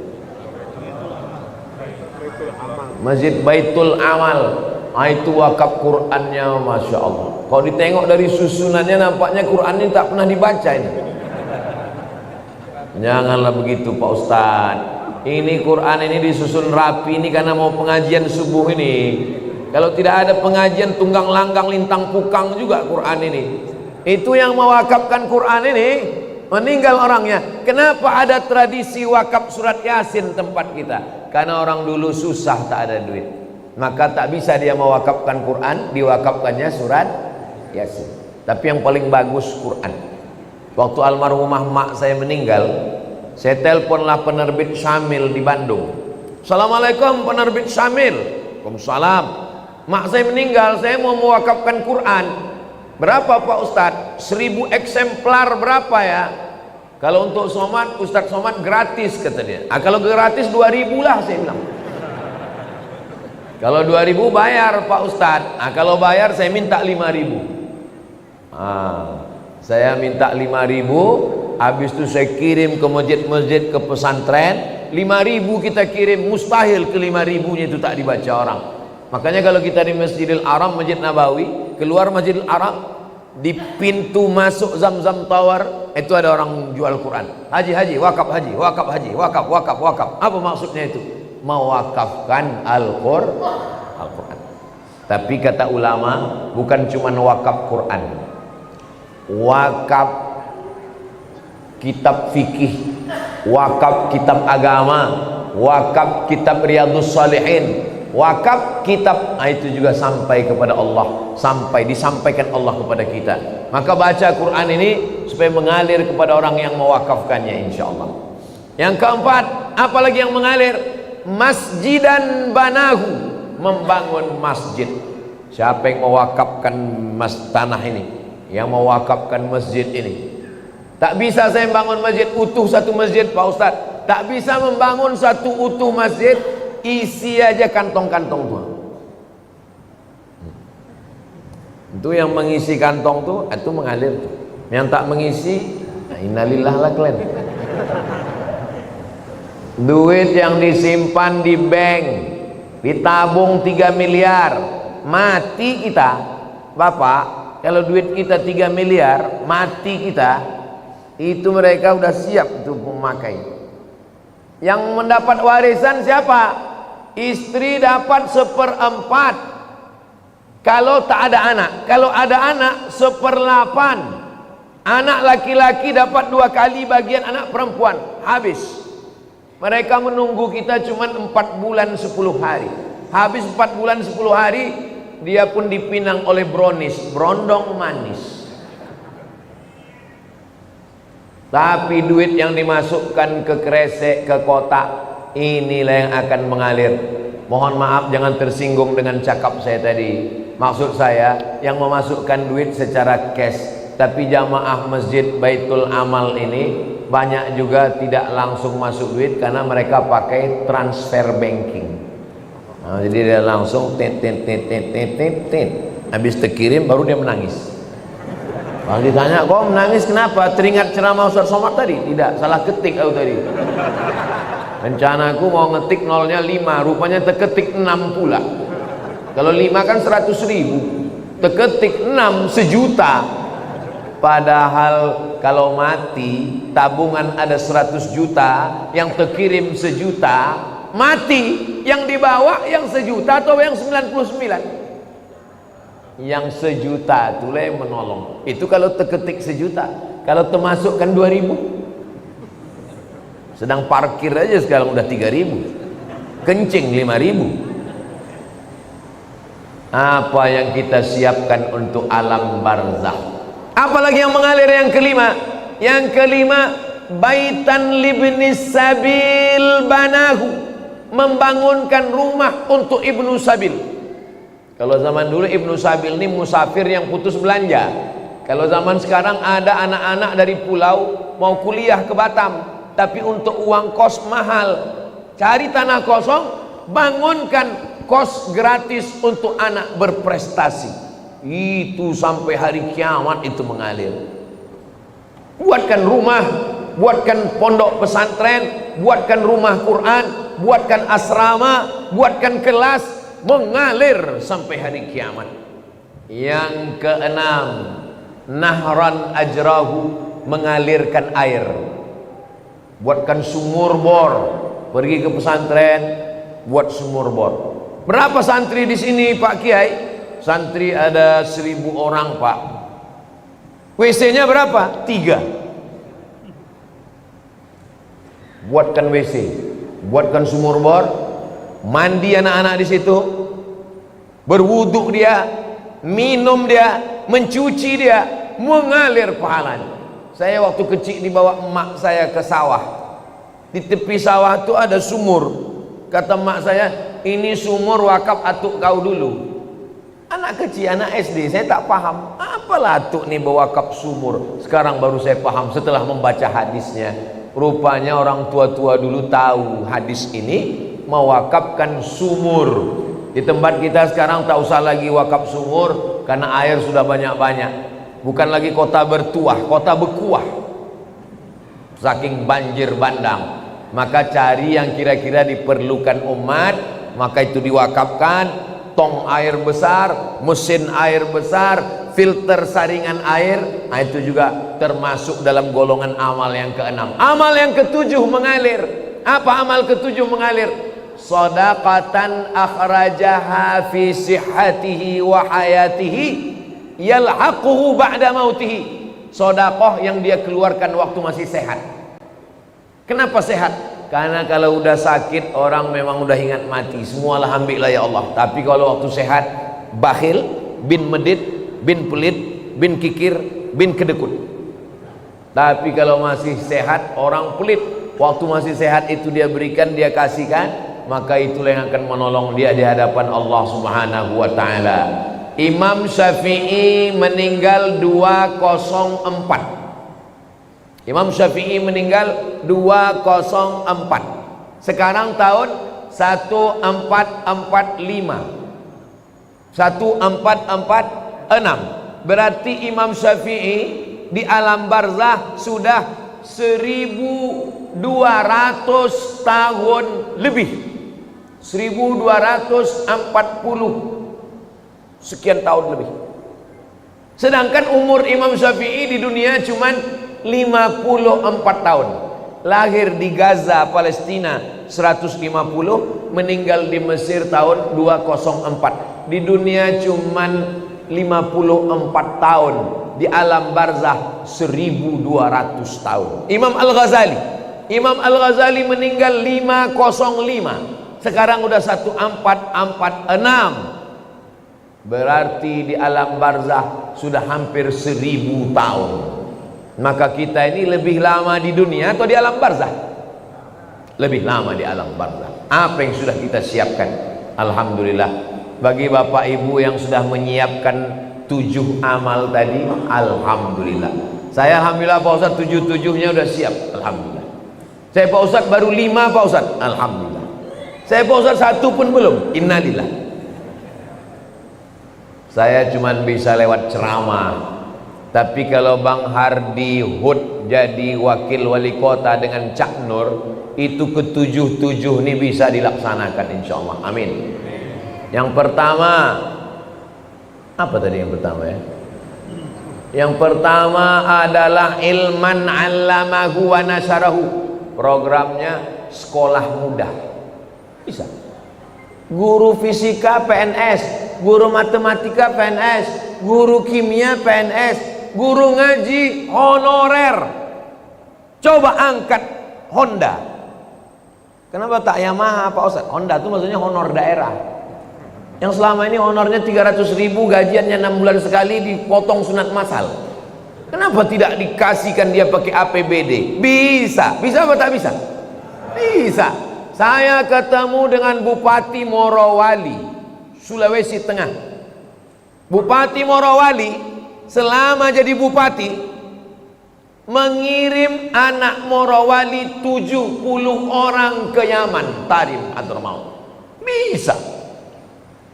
Masjid Baitul Amal. Itu wakaf Qurannya, masya Allah. Kalau ditengok dari susunannya nampaknya Quran ini tak pernah dibaca ini. Janganlah begitu Pak Ustadz. Ini Quran ini disusun rapi ini karena mau pengajian subuh ini. Kalau tidak ada pengajian tunggang langgang lintang pukang juga Quran ini. Itu yang mewakafkan Quran ini meninggal orangnya. Kenapa ada tradisi wakaf surat Yasin tempat kita? Karena orang dulu susah, tak ada duit, maka tak bisa dia mewakafkan Quran, diwakafkannya surat Yasin. Tapi yang paling bagus Quran. Waktu almarhumah mak saya meninggal, saya teleponlah penerbit Syamil di Bandung. Assalamualaikum penerbit Syamil. Waalaikumsalam. Mak saya meninggal, saya mau mewakafkan Quran. Berapa Pak Ustadz? 1000 eksemplar berapa ya? Kalau untuk Somad, Ustadz Somad gratis kata dia. Kalau gratis 2000 lah saya bilang. Kalau 2000 bayar Pak Ustadz. Kalau bayar saya minta 5000. Saya minta 5000. Habis itu saya kirim ke masjid-masjid, ke pesantren. 5000 kita kirim, mustahil ke 5000 nya itu tak dibaca orang. Makanya kalau kita di Masjidil Haram, Masjid Nabawi, keluar Masjidil Haram, di pintu masuk Zamzam Tower itu ada orang jual Quran. Haji, wakaf haji, wakaf haji, wakaf. Apa maksudnya itu? Mewakafkan Al-Quran. Tapi kata ulama, bukan cuma wakaf Quran. wakaf kitab fikih, wakaf kitab agama, wakaf kitab Riyadhus Shalihin, wakaf kitab, itu juga sampai kepada Allah, disampaikan Allah kepada kita. Maka baca Quran ini supaya mengalir kepada orang yang mewakafkannya, insyaallah. Yang keempat, apalagi yang mengalir? Masjidan banahu, membangun masjid. Siapa yang mewakafkan tanah ini, yang mewakafkan masjid ini? Tak bisa saya membangun masjid utuh, satu masjid Pak Ustadz. Tak bisa membangun satu utuh masjid, isi aja kantong-kantong tuh. Itu yang mengisi kantong tuh, itu mengalir tuh. Yang tak mengisi, innalillah lah kalian. Duit yang disimpan di bank, ditabung 3 miliar, mati kita, Bapak, kalau duit kita 3 miliar, mati kita, itu mereka udah siap untuk memakai. Yang mendapat warisan siapa? Istri dapat 1/4 kalau tak ada anak. Kalau ada anak 1/8. Anak laki-laki dapat 2 kali bagian anak perempuan. Habis. Mereka menunggu kita cuma 4 bulan 10 hari. Habis 4 bulan 10 hari, dia pun dipinang oleh brondong manis. Tapi duit yang dimasukkan ke kresek, ke kotak, inilah yang akan mengalir. Mohon maaf jangan tersinggung dengan cakap saya tadi. Maksud saya yang memasukkan duit secara cash. Tapi jamaah masjid Baitul Amal ini banyak juga tidak langsung masuk duit karena mereka pakai transfer banking. Nah, jadi dia langsung tit. Habis terkirim baru dia menangis. Kalau ditanya, kok menangis kenapa? Teringat ceramah Ustaz Somad tadi? Tidak, salah ketik aku tadi. Rencanaku mau ngetik nolnya 5, rupanya terketik 6 pula. Kalau 5 kan 100.000, terketik 6 1.000.000. Padahal kalau mati tabungan ada 100 juta, yang terkirim 1.000.000, mati yang dibawa yang 1.000.000 atau yang 99? Yang 1.000.000 itulah yang menolong. Itu kalau terketik 1.000.000. Kalau termasukkan 2.000, sedang parkir aja sekarang udah 3.000, kencing 5.000. Apa yang kita siapkan untuk alam barzakh? Apalagi yang mengalir? Yang kelima, baitan libnis sabil banahu, membangunkan rumah untuk ibnu sabil. Kalau zaman dulu ibnu sabil ini musafir yang putus belanja. Kalau zaman sekarang ada anak-anak dari pulau mau kuliah ke Batam, tapi untuk uang kos mahal, cari tanah kosong, bangunkan kos gratis untuk anak berprestasi. Itu sampai hari kiamat itu mengalir. Buatkan rumah, buatkan pondok pesantren, buatkan rumah Quran, buatkan asrama, buatkan kelas, mengalir sampai hari kiamat. Yang keenam, nahran ajrahu, mengalirkan air. Buatkan sumur bor, pergi ke pesantren, buat sumur bor. Berapa santri di sini Pak Kiai? Santri ada 1.000 orang Pak. WC-nya berapa? 3. Buatkan WC, buatkan sumur bor, mandi anak-anak di situ, berwuduk dia, minum dia, mencuci dia, mengalir pahalanya. Saya waktu kecil dibawa emak saya ke sawah. Di tepi sawah itu ada sumur. Kata emak saya, ini sumur wakaf atuk kau dulu. Anak kecil, anak SD, saya tak paham. Apalah atuk nih berwakaf sumur. Sekarang baru saya paham setelah membaca hadisnya. Rupanya orang tua-tua dulu tahu hadis ini mewakafkan sumur. Di tempat kita sekarang tak usah lagi wakaf sumur karena air sudah banyak-banyak. Bukan lagi kota bertuah, kota berkuah. Saking banjir bandang. Maka cari yang kira-kira diperlukan umat, maka itu diwakafkan. Tong air besar, mesin air besar, filter saringan air, itu juga termasuk dalam golongan amal yang keenam. Amal yang ketujuh mengalir. Apa amal ketujuh mengalir? Shadaqatan akhrajaha fi sihhatihi wa hayatihi yalhaquhu ba'da mautihi. sodakoh yang dia keluarkan waktu masih sehat. Kenapa sehat? Karena kalau udah sakit orang memang udah ingat mati, semualah ambillah ya Allah. Tapi kalau waktu sehat, bakhil, bin medit, bin pelit, bin kikir, bin kedekut. Tapi kalau masih sehat, orang pelit. Waktu masih sehat itu dia berikan, dia kasihkan, maka itulah yang akan menolong dia di hadapan Allah Subhanahu wa ta'ala. Imam Syafi'i meninggal 204. Imam Syafi'i meninggal 204. Sekarang tahun 1445. 1446. Berarti Imam Syafi'i di alam barzah sudah 1200 tahun lebih. 1240 sekian tahun lebih. Sedangkan umur Imam Syafi'i di dunia cuman 54 tahun. Lahir di Gaza, Palestina 150, meninggal di Mesir tahun 204. Di dunia cuman 54 tahun, di alam barzah 1200 tahun. Imam Al-Ghazali meninggal 505, sekarang udah 1446. Berarti di alam barzah sudah hampir 1000 tahun. Maka kita ini lebih lama di dunia atau di alam barzah? Lebih lama di alam barzah. Apa yang sudah kita siapkan? Alhamdulillah. Bagi bapak ibu yang sudah menyiapkan 7 amal tadi, alhamdulillah. Saya alhamdulillah Pak Ustadz 7-7-nya udah siap, alhamdulillah. Saya Pak Ustadz baru 5 Pak Ustadz, alhamdulillah. Saya Pak Ustadz 1 pun belum, innalillah. Saya cuman bisa lewat ceramah. Tapi kalau Bang Hardi Hud jadi wakil wali kota dengan Cak Nur, itu ke-7 ini bisa dilaksanakan insyaallah. Amin. Yang pertama, apa tadi yang pertama ya? Yang pertama adalah ilman 'allamahu wa nasyarahu. Programnya sekolah mudah. Bisa. Guru fisika PNS, guru matematika PNS, guru kimia PNS, guru ngaji honorer. Coba angkat Honda. Kenapa tak Yamaha Pak Ustadz? Honda itu maksudnya honor daerah. Yang selama ini honornya 300.000, gajiannya 6 bulan sekali, dipotong sunat masal. Kenapa tidak dikasihkan dia pakai APBD? Bisa. Bisa apa tak bisa? Bisa. Saya ketemu dengan Bupati Morowali, Sulawesi Tengah. Bupati Morowali selama jadi bupati mengirim anak Morowali 70 orang ke Yaman, Tarim atau mau. Bisa.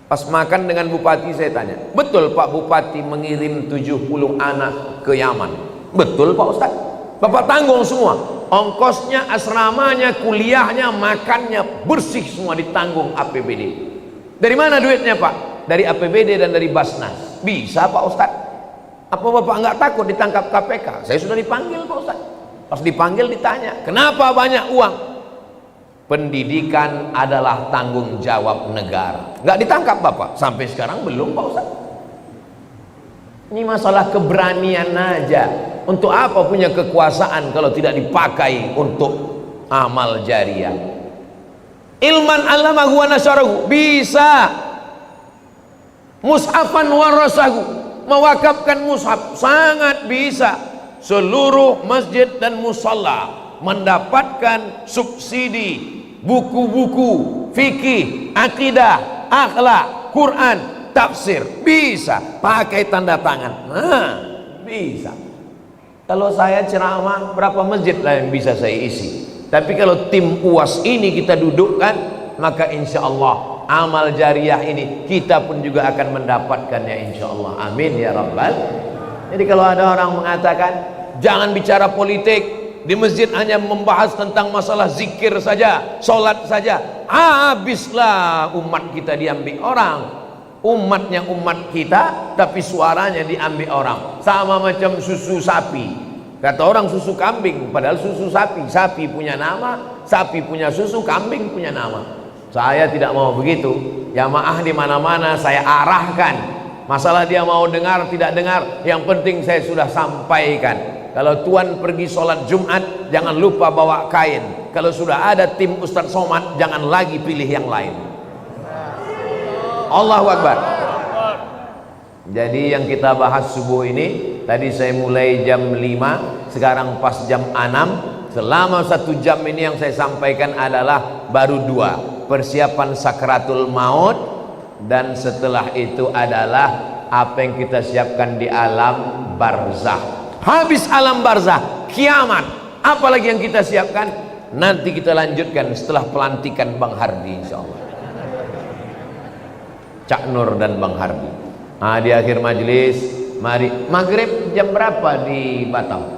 Pas makan dengan bupati saya tanya, betul Pak Bupati mengirim 70 anak ke Yaman? Betul Pak Ustadz. Bapak tanggung semua, ongkosnya, asramanya, kuliahnya, makannya, bersih semua ditanggung APBD. Dari mana duitnya Pak? Dari APBD dan dari Basnas. Bisa Pak Ustadz. Apa Bapak nggak takut ditangkap KPK? Saya sudah dipanggil Pak Ustadz. Pas dipanggil ditanya, kenapa banyak uang? Pendidikan adalah tanggung jawab negara. Nggak ditangkap Bapak? Sampai sekarang belum Pak Ustadz. Ini masalah keberanian aja. Untuk apa punya kekuasaan kalau tidak dipakai untuk amal jariah? Ilman 'allamahu wa nasyarahu. Bisa. Mushafan warasahu, mewakafkan mushaf, sangat bisa. Seluruh masjid dan musalla mendapatkan subsidi buku-buku fikih, akidah, akhlak, Quran, tafsir. Bisa pakai tanda tangan. Nah, bisa. Kalau saya ceramah, berapa masjid lah yang bisa saya isi? Tapi kalau tim UAS ini kita dudukkan, maka insya Allah amal jariah ini kita pun juga akan mendapatkannya insya Allah. Amin ya Rabbal. Jadi kalau ada orang mengatakan jangan bicara politik, di masjid hanya membahas tentang masalah zikir saja, sholat saja, habislah umat kita diambil orang. Umatnya umat kita, tapi suaranya diambil orang. Sama macam susu sapi. Kata orang susu kambing, padahal susu sapi. Sapi punya nama, sapi punya susu, kambing punya nama. Saya tidak mau begitu. Jamaah di mana-mana saya arahkan Masalah dia mau dengar tidak dengar, yang penting saya sudah sampaikan. Kalau tuan pergi sholat Jumat, jangan lupa bawa kain. Kalau sudah ada tim Ustadz Somad, jangan lagi pilih yang lain. Allahu Akbar. Jadi yang kita bahas subuh ini, tadi saya mulai jam 5, sekarang pas jam 6. Selama 1 jam ini yang saya sampaikan adalah baru 2, persiapan sakratul maut, dan setelah itu adalah apa yang kita siapkan di alam barzah. Habis alam barzah, kiamat, apalagi yang kita siapkan, nanti kita lanjutkan setelah pelantikan Bang Hardi, insyaallah. Cak Nur dan Bang Hardi. Nah, di akhir majelis, mari maghrib jam berapa di Batam?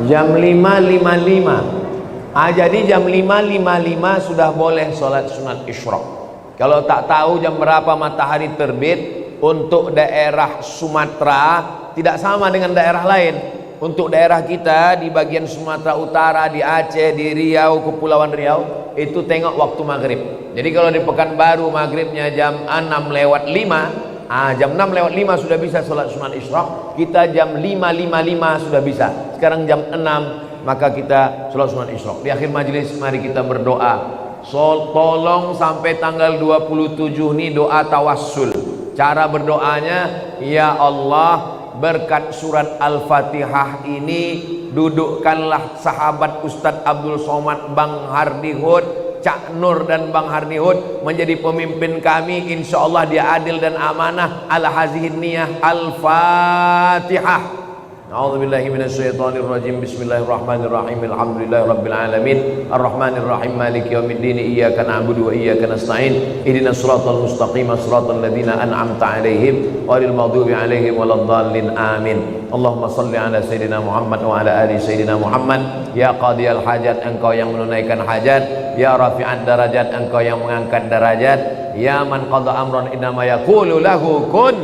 Jam 5.55. Jadi jam 5.55 sudah boleh sholat sunat isyraq. Kalau tak tahu jam berapa matahari terbit, untuk daerah Sumatera tidak sama dengan daerah lain. Untuk daerah kita di bagian Sumatera Utara, di Aceh, di Riau, Kepulauan Riau, itu tengok waktu maghrib. Jadi kalau di Pekanbaru maghribnya jam 6:05, jam 6:05 sudah bisa sholat sunat isyraq. Kita jam 5.55 sudah bisa. Sekarang jam 6, maka kita sholat sunat isyraq. Di akhir majelis mari kita berdoa. Tolong sampai tanggal 27 ini doa tawassul. Cara berdoanya, ya Allah, berkat surat Al-Fatihah ini, dudukkanlah sahabat Ustadz Abdul Somad, Bang Hardi Hud, Cak Nur dan Bang Hardi Hud menjadi pemimpin kami. Insya Allah dia adil dan amanah. Ala hazihin niyah. Al-Fatihah. A'udzubillahi minasyaitonirrajim. Bismillahirrahmanirrahim. Alhamdulillahirabbil alamin. Arrahmanirrahim. Maliki yaumiddin. Iyyaka na'budu wa iyyaka nasta'in. Ihdinas siratal mustaqim. Siratal ladzina an'amta 'alaihim ghairil maghdubi 'alaihim waladdallin. Amin. Allahumma shalli ala sayyidina Muhammad wa ala ali sayyidina Muhammad. Ya qadiyal hajat, engkau yang menunaikan hajat. Ya rafi'ad darajat, engkau yang mengangkat derajat. Ya man qada amran innama yaqulu lahu kun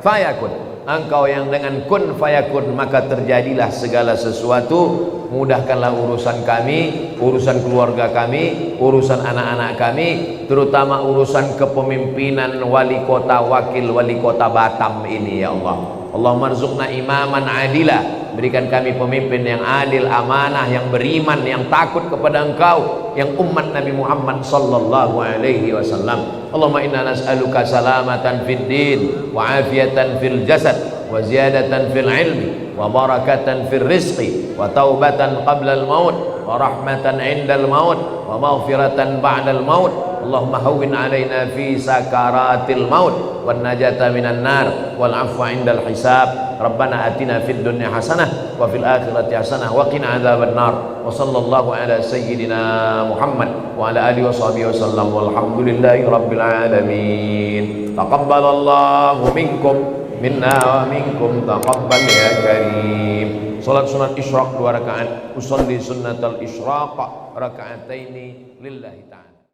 fayakun. Engkau yang dengan kun fayakun maka terjadilah segala sesuatu. Mudahkanlah urusan kami, urusan keluarga kami, urusan anak-anak kami, terutama urusan kepemimpinan wali kota, wakil wali kota Batam ini, ya Allah. Allahumma rzuqna imaman adila, berikan kami pemimpin yang adil, amanah, yang beriman, yang takut kepada Engkau, yang umat Nabi Muhammad sallallahu alaihi wasallam. Allahumma inna nas'aluka salamatan fid din wa afiyatan fil jasad wa ziyadatan fil ilmi wa barakatan fil rizqi wa taubatan qabla al maut wa rahmatan indal maut wa maghfiratan ba'dal maut. Allahumma hawwin alaina fi sakaratil maut wan najata minan nar wal afwa indal hisab. Rabbana atina fid dunya hasanah wa fil akhirati hasanah wa qina adzaban nar. Wa sallallahu ala sayyidina Muhammad wa ala alihi wa sahbihi wasallam walhamdulillahi rabbil alamin. Taqabbalallahu minkum minna wa minkum taqabbal ya karim. Salat sunat isyraq 2 rakaat. Usolli sunnatal isyraq raka'ataini lillahi ta'ala.